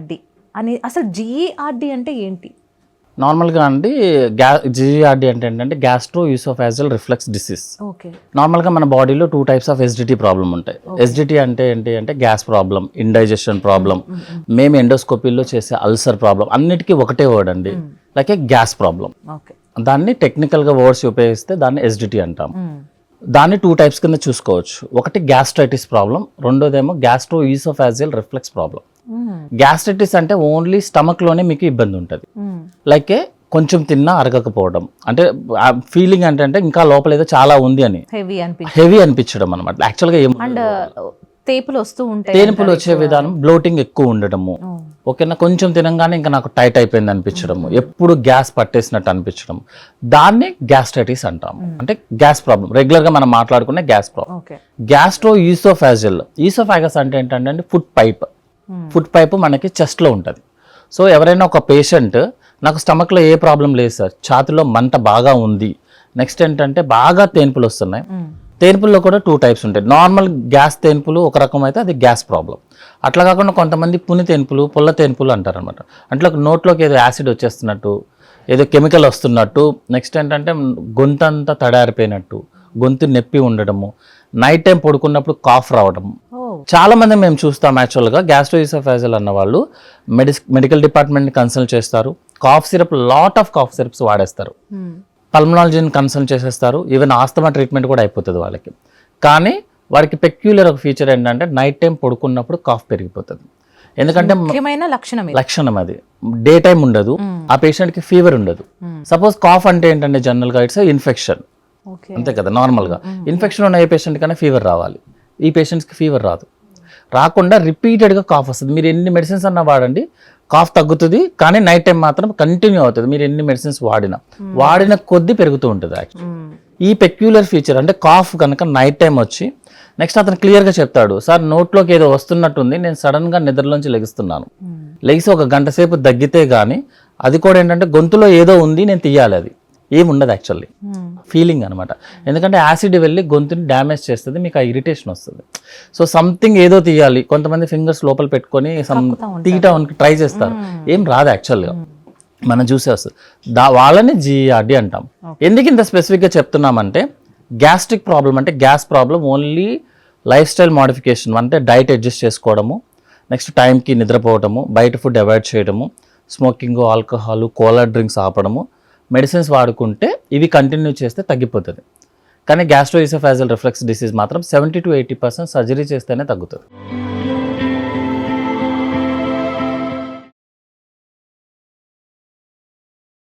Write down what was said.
GERD అని, అసలు GERD అంటే ఏంటి? నార్మల్గా అండి జిఆర్డి అంటే ఏంటంటే గ్యాస్ట్రో యూసోఫాజియల్ రిఫ్లెక్స్ డిసీజ్. ఓకే. నార్మల్గా మన బాడీలో 2 టైప్స్ ఆఫ్ ఎస్డిటీ ప్రాబ్లం ఉంటాయి. ఎస్డిటీ అంటే ఏంటి అంటే గ్యాస్ ప్రాబ్లం, ఇండైజెషన్ ప్రాబ్లం, మేము ఎండోస్కోపీలో చేసే అల్సర్ ప్రాబ్లం, అన్నిటికీ ఒకటే వర్డ్ అండి, లైక్ గ్యాస్ ప్రాబ్లం. ఓకే. దాన్ని టెక్నికల్గా వర్డ్స్ ఉపయోగిస్తే దాన్ని ఎస్డిటీ అంటాం. దాన్ని 2 టైప్స్ కింద చూసుకోవచ్చు. ఒకటి గ్యాస్ట్రైటిస్ ప్రాబ్లం, రెండోదేమో gastro oesophageal reflex problem. Gastritis అంటే ఓన్లీ స్టమక్ లోనే మీకు ఇబ్బంది ఉంటుంది, లైక్ కొంచెం తిన్నా అరగకపోవడం, అంటే ఫీలింగ్ అంటే ఇంకా లోపల ఏదో చాలా ఉంది అని హెవీ అనిపించడం అనమాట. యాక్చువల్గా తేపులు వస్తూ ఉంటాయి, తేనుపులు వచ్చే విధానం, బ్లోటింగ్ ఎక్కువ ఉండడము, ఓకేనా, కొంచెం తినంగానే ఇంకా నాకు టైట్ అయిపోయింది అనిపించడము, ఎప్పుడు గ్యాస్ పట్టేసినట్టు అనిపించడం, దాన్ని గ్యాస్ట్రైటిస్ అంటాము. అంటే గ్యాస్ ప్రాబ్లం, రెగ్యులర్ గా మనం మాట్లాడుకునే gas problem. Gastro oesophageal, oesophagus అంటే ఏంటంటే ఫుడ్ పైప్ మనకి చెస్ట్లో ఉంటుంది. సో ఎవరైనా ఒక పేషెంట్ నాకు స్టమక్లో ఏ ప్రాబ్లం లేదు సార్, ఛాతిలో మంట బాగా ఉంది, నెక్స్ట్ ఏంటంటే బాగా తేన్పులు వస్తున్నాయి. తేన్పుల్లో కూడా 2 టైప్స్ ఉంటాయి. నార్మల్ గ్యాస్ తేన్పులు ఒక రకం అయితే అది గ్యాస్ ప్రాబ్లం. అట్లా కాకుండా కొంతమంది పుని తేన్పులు, పుల్ల తేన్పులు అంటారనమాట. అంటే నోట్లోకి ఏదో యాసిడ్ వచ్చేస్తున్నట్టు, ఏదో కెమికల్ వస్తున్నట్టు, నెక్స్ట్ ఏంటంటే గొంతంతా తడారిపోయినట్టు, గొంతు నొప్పి ఉండడము, నైట్ టైం పడుకున్నప్పుడు కాఫ్ రావడము. చాలా మంది మేము చూస్తాం యాక్చువల్గా గ్యాస్ట్రో ఈసోఫాజియల్ అన్న వాళ్ళు మెడికల్ డిపార్ట్మెంట్ని కన్సల్ట్ చేస్తారు, cough syrup, lot of cough syrups వాడేస్తారు, పల్మనాలజీని కన్సల్ట్ చేసేస్తారు, ఈవెన్ ఆస్తమా ట్రీట్మెంట్ కూడా అయిపోతుంది వాళ్ళకి. కానీ వాడికి పెక్యులర్ ఒక ఫీచర్ ఏంటంటే నైట్ టైం పడుకున్నప్పుడు కాఫ్ పెరిగిపోతుంది. ఎందుకంటే లక్షణం అది డే టైం ఉండదు, ఆ పేషెంట్కి ఫీవర్ ఉండదు. సపోజ్ కాఫ్ అంటే ఏంటంటే జనరల్గా ఇట్స్ ఇన్ఫెక్షన్, అంతే కదా. నార్మల్గా ఇన్ఫెక్షన్ ఉన్న ఏ పేషెంట్ కన్నా ఫీవర్ రావాలి, ఈ పేషెంట్స్కి ఫీవర్ రాదు. రాకుండా రిపీటెడ్గా కాఫ్ వస్తుంది. మీరు ఎన్ని మెడిసిన్స్ అన్నా వాడండి, కాఫ్ తగ్గుతుంది, కానీ నైట్ టైం మాత్రం కంటిన్యూ అవుతుంది. మీరు ఎన్ని మెడిసిన్స్ వాడిన కొద్దీ పెరుగుతూ ఉంటుంది యాక్చువల్లీ. ఈ పెక్యులర్ ఫీచర్ అంటే కాఫ్ కనుక నైట్ టైం వచ్చి, నెక్స్ట్ అతను క్లియర్గా చెప్తాడు, సార్ నోట్లోకి ఏదో వస్తున్నట్టుంది, నేను సడన్గా నిద్రలోంచి లెగుస్తున్నాను, లెగిసి 1 గంట సేపు దగ్గితే కానీ అది కూడా ఏంటంటే గొంతులో ఏదో ఉంది, నేను తీయాలి, అది ఏముండదు యాక్చువల్లీ, ఫీలింగ్ అనమాట. ఎందుకంటే యాసిడ్ వెళ్ళి గొంతుని డ్యామేజ్ చేస్తుంది, మీకు ఆ ఇరిటేషన్ వస్తుంది. సో సంథింగ్ ఏదో తీయాలి, కొంతమంది ఫింగర్స్ లోపల పెట్టుకొని తీయటానికి ట్రై చేస్తారు, ఏం రాదు యాక్చువల్గా, మనం చూసే వస్తుంది. వాళ్ళని జిఆర్డి అంటాం. ఎందుకు ఇంత స్పెసిఫిక్గా చెప్తున్నామంటే గ్యాస్ట్రిక్ ప్రాబ్లం అంటే gas problem only lifestyle modification, అంటే డైట్ అడ్జస్ట్ చేసుకోవడము, నెక్స్ట్ టైంకి నిద్రపోవడము, బయట ఫుడ్ అవాయిడ్ చేయడము, స్మోకింగ్, ఆల్కహాల్, కోలా డ్రింక్స్ ఆపడము, మెడిసిన్స్ వాడుకుంటే ఇవి కంటిన్యూ చేస్తే తగ్గిపోతుంది. కానీ గ్యాస్ట్రో ఈసోఫాజియల్ రిఫ్లెక్స్ డిసీజ్ మాత్రం 70 to 80% సర్జరీ చేస్తేనే తగ్గుతుంది.